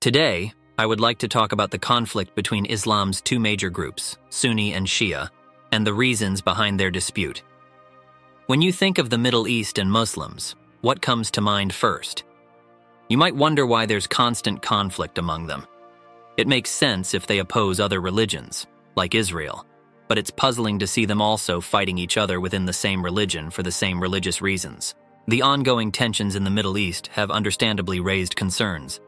Today, I would like to talk about the conflict between Islam's two major groups, Sunni and Shia, and the reasons behind their dispute. When you think of the Middle East and Muslims, what comes to mind first? You might wonder why there's constant conflict among them. It makes sense if they oppose other religions, like Israel, but it's puzzling to see them also fighting each other within the same religion for the same religious reasons. The ongoing tensions in the Middle East have understandably raised concerns.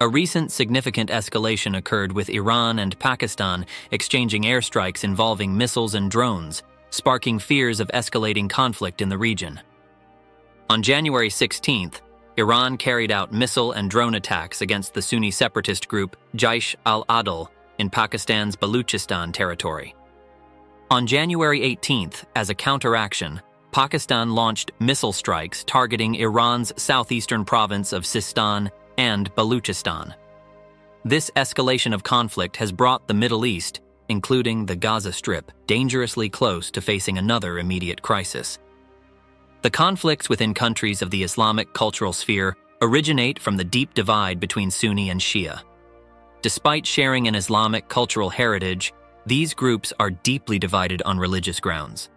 A recent significant escalation occurred with Iran and Pakistan exchanging airstrikes involving missiles and drones, sparking fears of escalating conflict in the region. On January 16th, Iran carried out missile and drone attacks against the Sunni separatist group Jaish al-Adl in Pakistan's Baluchistan territory. On January 18th, as a counteraction, Pakistan launched missile strikes targeting Iran's southeastern province of Sistan and Baluchistan. This escalation of conflict has brought the Middle East, including the Gaza Strip, dangerously close to facing another immediate crisis. The conflicts within countries of the Islamic cultural sphere originate from the deep divide between Sunni and Shia. Despite sharing an Islamic cultural heritage, these groups are deeply divided on religious grounds.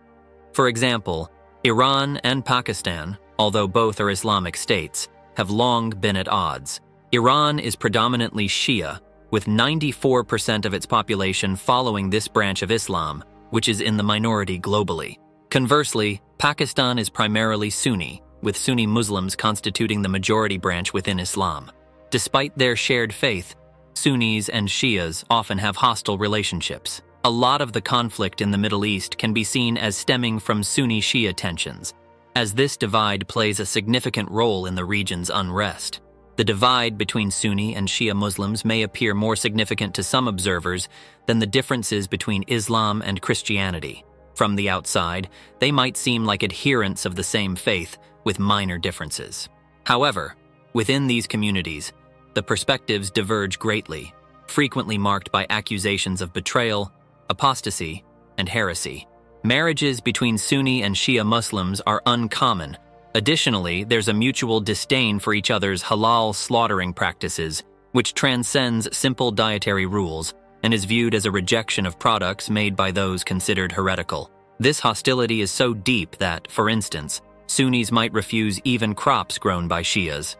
For example, Iran and Pakistan, although both are Islamic states, have long been at odds. Iran is predominantly Shia, with 94% of its population following this branch of Islam, which is in the minority globally. Conversely, Pakistan is primarily Sunni, with Sunni Muslims constituting the majority branch within Islam. Despite their shared faith, Sunnis and Shias often have hostile relationships. A lot of the conflict in the Middle East can be seen as stemming from Sunni-Shia tensions, as this divide plays a significant role in the region's unrest. The divide between Sunni and Shia Muslims may appear more significant to some observers than the differences between Islam and Christianity. From the outside, they might seem like adherents of the same faith with minor differences. However, within these communities, the perspectives diverge greatly, frequently marked by accusations of betrayal, apostasy, and heresy. Marriages between Sunni and Shia Muslims are uncommon. Additionally, there's a mutual disdain for each other's halal slaughtering practices, which transcends simple dietary rules and is viewed as a rejection of products made by those considered heretical. This hostility is so deep that, for instance, Sunnis might refuse even crops grown by Shias.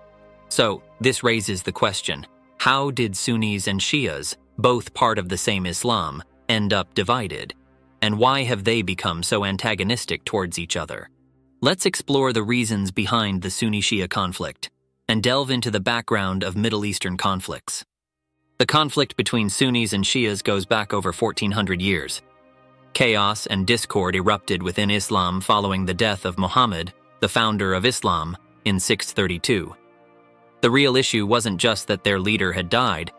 So, this raises the question, how did Sunnis and Shias, both part of the same Islam, end up divided? And why have they become so antagonistic towards each other? Let's explore the reasons behind the Sunni-Shia conflict and delve into the background of Middle Eastern conflicts. The conflict between Sunnis and Shias goes back over 1400 years. Chaos and discord erupted within Islam following the death of Muhammad, the founder of Islam, in 632. The real issue wasn't just that their leader had died,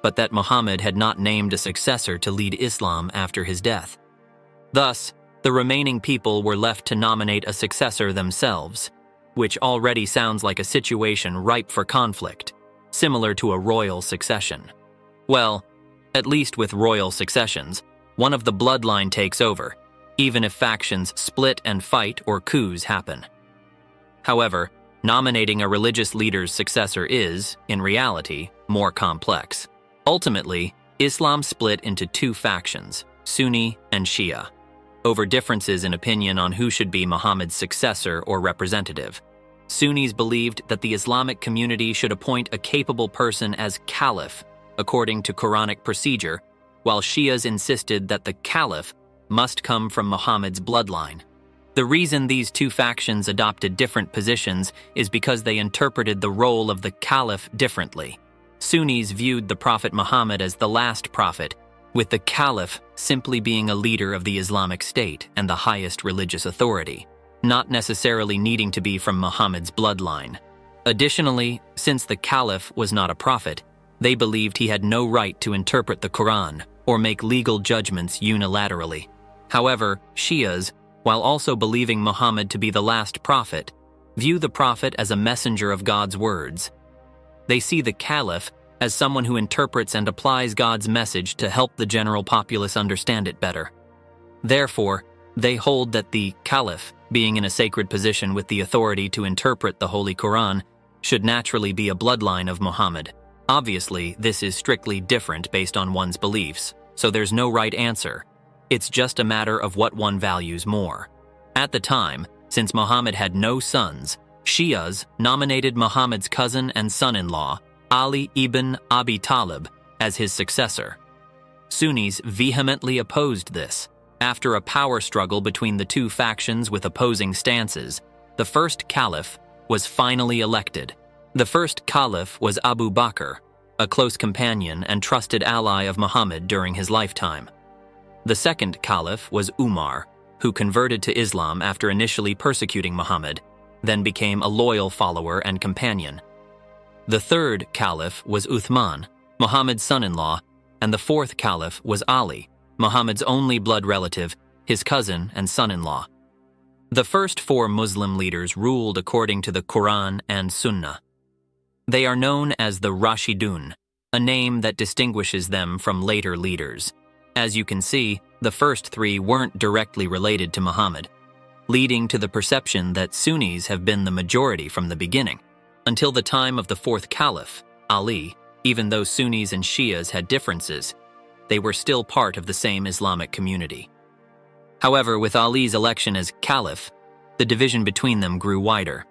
but that Muhammad had not named a successor to lead Islam after his death. Thus, the remaining people were left to nominate a successor themselves, which already sounds like a situation ripe for conflict, similar to a royal succession. Well, at least with royal successions, one of the bloodline takes over, even if factions split and fight or coups happen. However, nominating a religious leader's successor is, in reality, more complex. Ultimately, Islam split into two factions, Sunni and Shia, over differences in opinion on who should be Muhammad's successor or representative. Sunnis believed that the Islamic community should appoint a capable person as caliph, according to Quranic procedure, while Shias insisted that the caliph must come from Muhammad's bloodline. The reason these two factions adopted different positions is because they interpreted the role of the caliph differently. Sunnis viewed the Prophet Muhammad as the last prophet, with the caliph simply being a leader of the Islamic State and the highest religious authority, not necessarily needing to be from Muhammad's bloodline. Additionally, since the caliph was not a prophet, they believed he had no right to interpret the Quran or make legal judgments unilaterally. However, Shias, while also believing Muhammad to be the last prophet, view the prophet as a messenger of God's words. They see the caliph as someone who interprets and applies God's message to help the general populace understand it better. Therefore, they hold that the caliph, being in a sacred position with the authority to interpret the Holy Quran, should naturally be a bloodline of Muhammad. Obviously, this is strictly different based on one's beliefs, so there's no right answer. It's just a matter of what one values more. At the time, since Muhammad had no sons, Shias nominated Muhammad's cousin and son-in-law, Ali ibn Abi Talib, as his successor. Sunnis vehemently opposed this. After a power struggle between the two factions with opposing stances, the first caliph was finally elected. The first caliph was Abu Bakr, a close companion and trusted ally of Muhammad during his lifetime. The second caliph was Umar, who converted to Islam after initially persecuting Muhammad, then became a loyal follower and companion. The third caliph was Uthman, Muhammad's son-in-law, and the fourth caliph was Ali, Muhammad's only blood relative, his cousin and son-in-law. The first four Muslim leaders ruled according to the Quran and Sunnah. They are known as the Rashidun, a name that distinguishes them from later leaders. As you can see, the first three weren't directly related to Muhammad, leading to the perception that Sunnis have been the majority from the beginning. Until the time of the fourth caliph, Ali, even though Sunnis and Shias had differences, they were still part of the same Islamic community. However, with Ali's election as caliph, the division between them grew wider.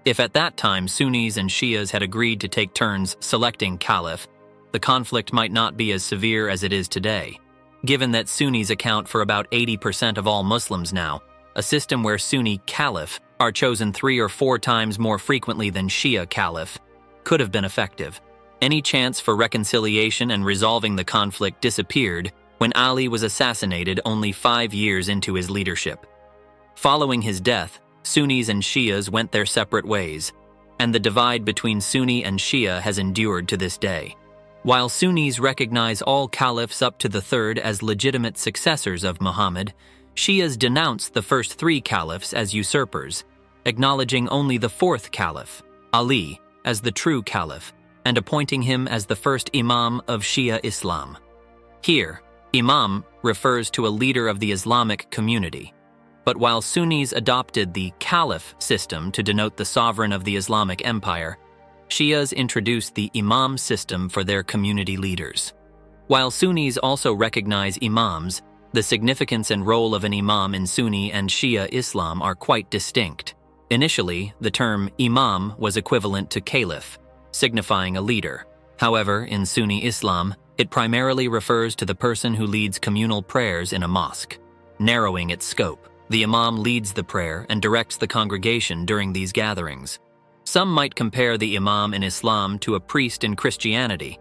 If at that time Sunnis and Shias had agreed to take turns selecting caliph, the conflict might not be as severe as it is today. Given that Sunnis account for about 80% of all Muslims now, a system where Sunni caliph are chosen 3 or 4 times more frequently than Shia caliph could have been effective. Any chance for reconciliation and resolving the conflict disappeared when Ali was assassinated only 5 years into his leadership. Following his death, Sunnis and Shias went their separate ways, and the divide between Sunni and Shia has endured to this day. While Sunnis recognize all caliphs up to the third as legitimate successors of Muhammad, Shias denounce the first 3 caliphs as usurpers, acknowledging only the fourth caliph, Ali, as the true caliph, and appointing him as the first imam of Shia Islam. Here, imam refers to a leader of the Islamic community. But while Sunnis adopted the caliph system to denote the sovereign of the Islamic empire, Shias introduced the imam system for their community leaders. While Sunnis also recognize imams, the significance and role of an imam in Sunni and Shia Islam are quite distinct. Initially, the term imam was equivalent to caliph, signifying a leader. However, in Sunni Islam, it primarily refers to the person who leads communal prayers in a mosque. Narrowing its scope, the imam leads the prayer and directs the congregation during these gatherings. Some might compare the imam in Islam to a priest in Christianity,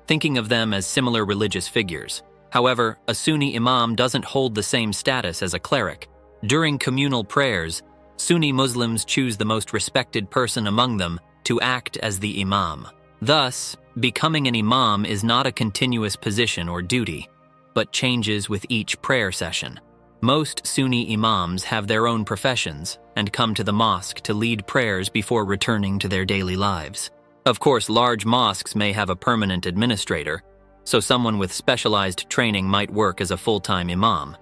thinking of them as similar religious figures. However, a Sunni imam doesn't hold the same status as a cleric. During communal prayers, Sunni Muslims choose the most respected person among them to act as the imam. Thus, becoming an imam is not a continuous position or duty, but changes with each prayer session. Most Sunni imams have their own professions and come to the mosque to lead prayers before returning to their daily lives. Of course, large mosques may have a permanent administrator, so someone with specialized training might work as a full-time imam.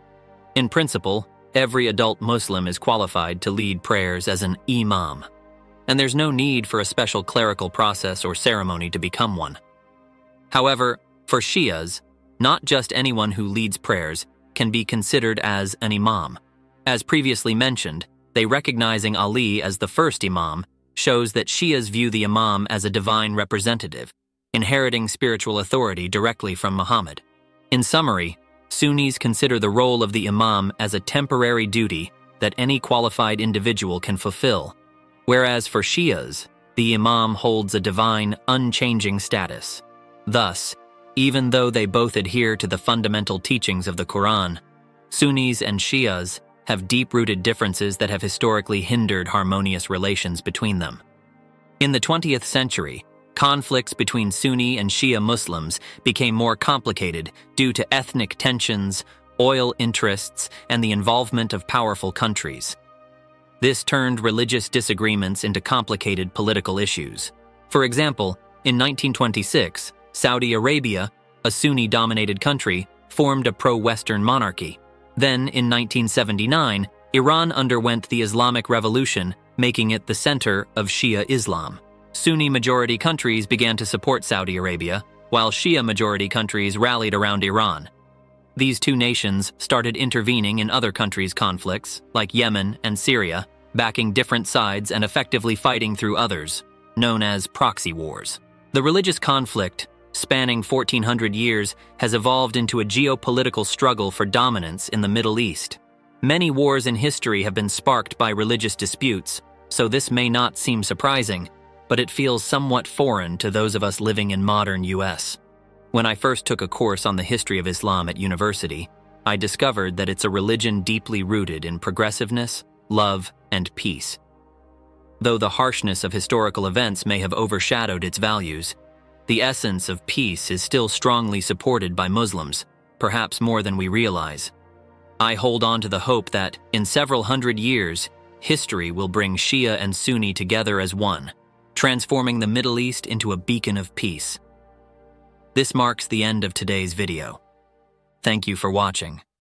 In principle, every adult Muslim is qualified to lead prayers as an imam, and there's no need for a special clerical process or ceremony to become one. However, for Shias, not just anyone who leads prayers can be considered as an imam. As previously mentioned, they recognizing Ali as the first imam shows that Shias view the imam as a divine representative, inheriting spiritual authority directly from Muhammad. In summary, Sunnis consider the role of the imam as a temporary duty that any qualified individual can fulfill, whereas for Shias, the imam holds a divine, unchanging status. Thus, even though they both adhere to the fundamental teachings of the Quran, Sunnis and Shias have deep-rooted differences that have historically hindered harmonious relations between them. In the 20th century, conflicts between Sunni and Shia Muslims became more complicated due to ethnic tensions, oil interests, and the involvement of powerful countries. This turned religious disagreements into complicated political issues. For example, in 1926, Saudi Arabia, a Sunni-dominated country, formed a pro-Western monarchy. Then, in 1979, Iran underwent the Islamic Revolution, making it the center of Shia Islam. Sunni-majority countries began to support Saudi Arabia, while Shia-majority countries rallied around Iran. These two nations started intervening in other countries' conflicts, like Yemen and Syria, backing different sides and effectively fighting through others, known as proxy wars. The religious conflict, spanning 1400 years, has evolved into a geopolitical struggle for dominance in the Middle East. Many wars in history have been sparked by religious disputes, so this may not seem surprising, but it feels somewhat foreign to those of us living in modern US. When I first took a course on the history of Islam at university, I discovered that it's a religion deeply rooted in progressiveness, love, and peace. Though the harshness of historical events may have overshadowed its values, the essence of peace is still strongly supported by Muslims, perhaps more than we realize. I hold on to the hope that, in several hundred years, history will bring Shia and Sunni together as one, transforming the Middle East into a beacon of peace. This marks the end of today's video. Thank you for watching.